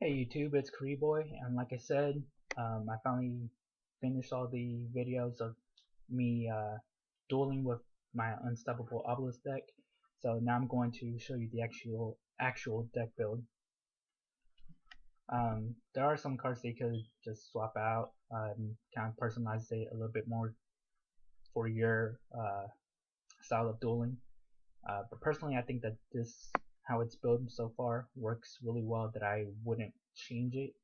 Hey YouTube, it's Boy, and like I said, I finally finished all the videos of me dueling with my Unstoppable Obelisk deck. So now I'm going to show you the actual deck build. There are some cards that you could just swap out, kind of personalize it a little bit more for your style of dueling. But personally, I think that this, how it's built so far, works really well. That I wouldn't change it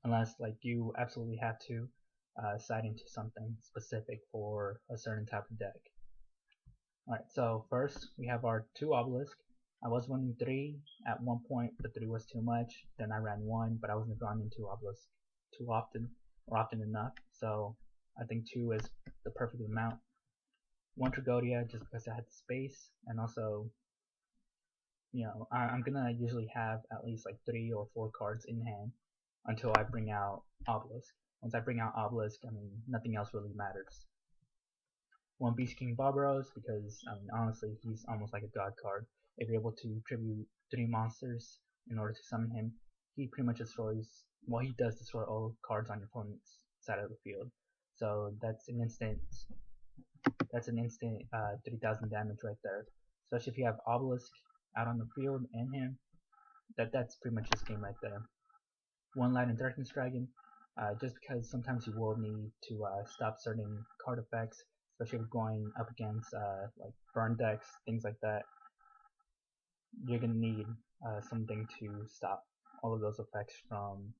unless like you absolutely have to side into something specific for a certain type of deck. Alright, so first we have our two obelisk. I was running 3 at one point, but 3 was too much. Then I ran 1, but I wasn't drawing into obelisk too often, or often enough, so I think 2 is the perfect amount. 1 Tragodia just because I had the space, and also, I'm gonna usually have at least like 3 or 4 cards in hand until I bring out Obelisk. Once I bring out Obelisk, I mean, nothing else really matters. 1 Beast King Barbaros, because, I mean, honestly, he's almost like a god card. If you're able to tribute 3 monsters in order to summon him, he pretty much destroys, well, he does destroy all cards on your opponent's side of the field. So that's an instant 3000 damage right there. Especially if you have Obelisk out on the field and him, that's pretty much this game right there. 1 Light and Darkness Dragon, just because sometimes you will need to stop certain card effects, especially if you're going up against like burn decks, things like that. You're gonna need something to stop all of those effects from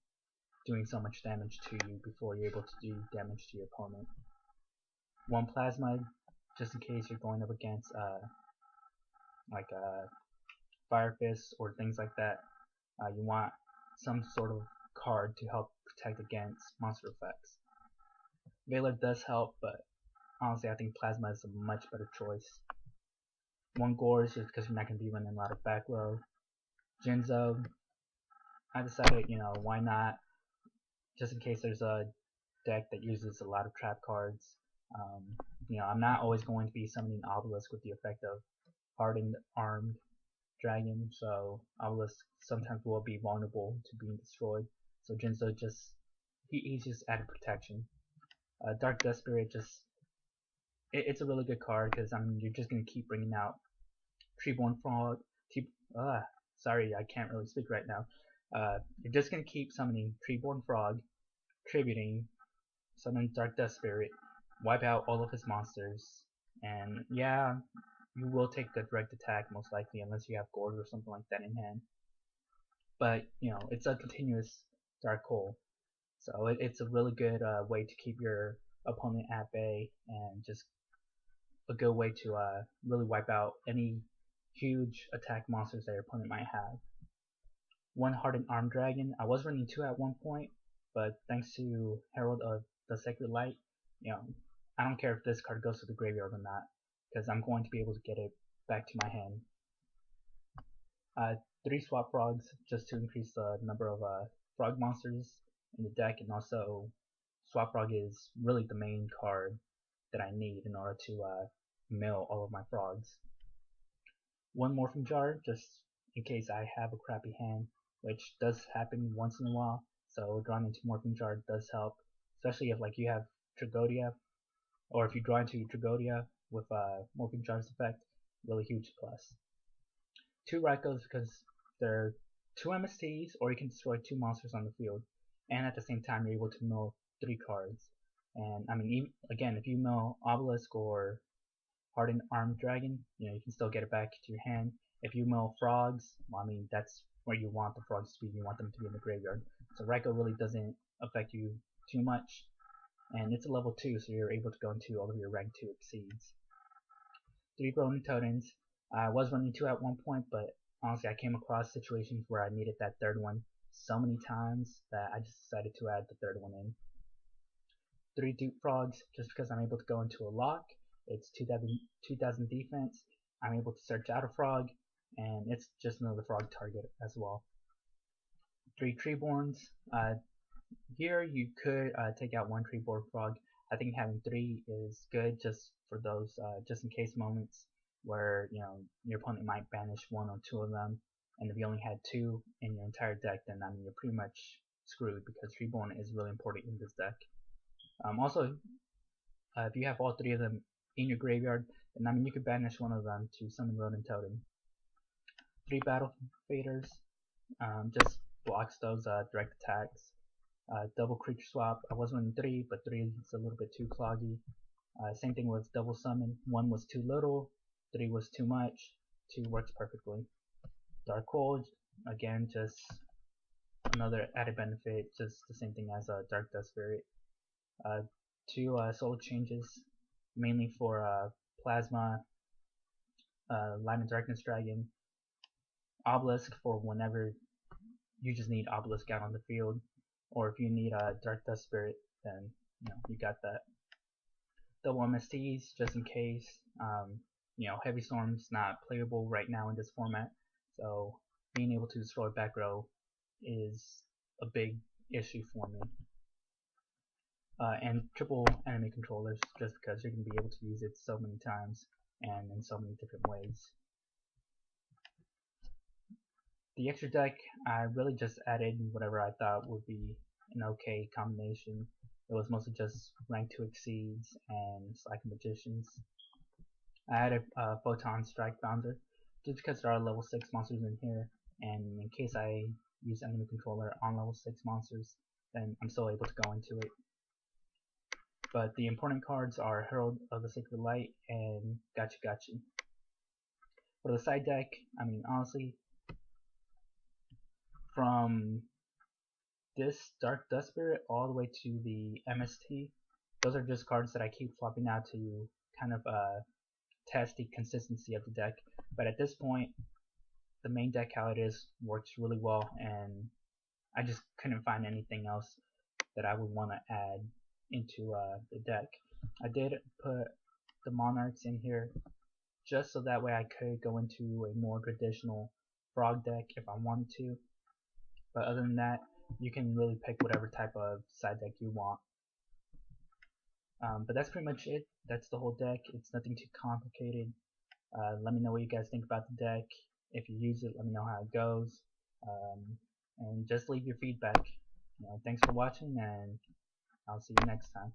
doing so much damage to you before you're able to do damage to your opponent. 1 Plasma, just in case you're going up against like Fire Fist or things like that. You want some sort of card to help protect against monster effects. Veiler does help, but honestly I think Plasma is a much better choice. 1 Gorge just because you're not going to be running a lot of back row. Jinzo, I decided, why not, just in case there's a deck that uses a lot of trap cards. I'm not always going to be summoning Obelisk with the effect of Hardened Armed Dragon, so Obelisk sometimes will be vulnerable to being destroyed. So Jinzo he's just added protection. Dark Death Spirit it's a really good card because I mean you're just gonna keep bringing out Treeborn Frog. Sorry, I can't really speak right now. You're just gonna keep summoning Treeborn Frog, tributing, summon Dark Death Spirit, wipe out all of his monsters, and yeah, you will take the direct attack most likely unless you have Gorge or something like that in hand. But it's a continuous Dark Hole, so it's a really good way to keep your opponent at bay and just a good way to really wipe out any huge attack monsters that your opponent might have. 1 Hardened Armed Dragon. I was running 2 at one point, but thanks to Herald of the Sacred Light, I don't care if this card goes to the graveyard or not, because I'm going to be able to get it back to my hand. 3 Swap Frogs, just to increase the number of frog monsters in the deck, and also Swap Frog is really the main card that I need in order to mill all of my frogs. 1 Morphing Jar, just in case I have a crappy hand, which does happen once in a while, so drawing into Morphing Jar does help, especially if like you have Tragodia, or if you draw into Tragodia with Morphing Jar's effect, really huge plus. 2 Raikos because they're 2 MSTs, or you can destroy 2 monsters on the field, and at the same time you're able to mill 3 cards. And I mean, again, if you mill Obelisk or Hardened Armed Dragon, you can still get it back to your hand. If you mill Frogs, well, I mean, that's where you want the Frogs to be. You want them to be in the graveyard. So Raiko really doesn't affect you too much. And it's a level 2, so you're able to go into all of your rank 2 exceeds. 3 Rolling Totems. I was running 2 at one point, but honestly I came across situations where I needed that third one so many times that I just decided to add the third one in. 3 Dupe Frogs, just because I'm able to go into a lock. It's 2000 defense. I'm able to search out a frog, and it's just another frog target as well. 3 Treeborns. Here you could take out 1 Treeborn Frog. I think having 3 is good just for those just in case moments where your opponent might banish 1 or 2 of them. and if you only had 2 in your entire deck, then I mean you're pretty much screwed because Reborn is really important in this deck. Also, if you have all 3 of them in your graveyard, then I mean you could banish one of them to summon Rodent Totem. 3 Battle Faders just blocks those direct attacks. Double creature swap. I was running 3, but 3 is a little bit too cloggy. Same thing with double summon. 1 was too little, 3 was too much, 2 works perfectly. Dark Hold, again, just another added benefit, just the same thing as Dark Dust Spirit. 2 soul changes, mainly for Plasma, Light and Darkness Dragon, Obelisk for whenever you just need Obelisk out on the field, or if you need a Dark Dust Spirit, then you got that. Double MSTs just in case. Heavy Storm's not playable right now in this format, so being able to destroy back row is a big issue for me. And triple enemy controllers, just because you're going to be able to use it so many times and in so many different ways. The extra deck, I really just added whatever I thought would be an okay combination. It was mostly just rank 2 exceeds and Slack Magicians. I added Photon Strike Founder just because there are level 6 monsters in here, and in case I use enemy controller on level 6 monsters, then I'm still able to go into it. But the important cards are Herald of the Sacred Light and Gotcha Gotcha. For the side deck, I mean honestly, from this Dark Dust Spirit all the way to the MST, those are just cards that I keep flopping out to kind of test the consistency of the deck. But at this point, the main deck how it is works really well, and I just couldn't find anything else that I would want to add into the deck. I did put the Monarchs in here just so that way I could go into a more traditional Frog deck if I wanted to. But other than that, you can really pick whatever type of side deck you want. But that's pretty much it. That's the whole deck. It's nothing too complicated. Let me know what you guys think about the deck. If you use it, let me know how it goes. And just leave your feedback. Thanks for watching, and I'll see you next time.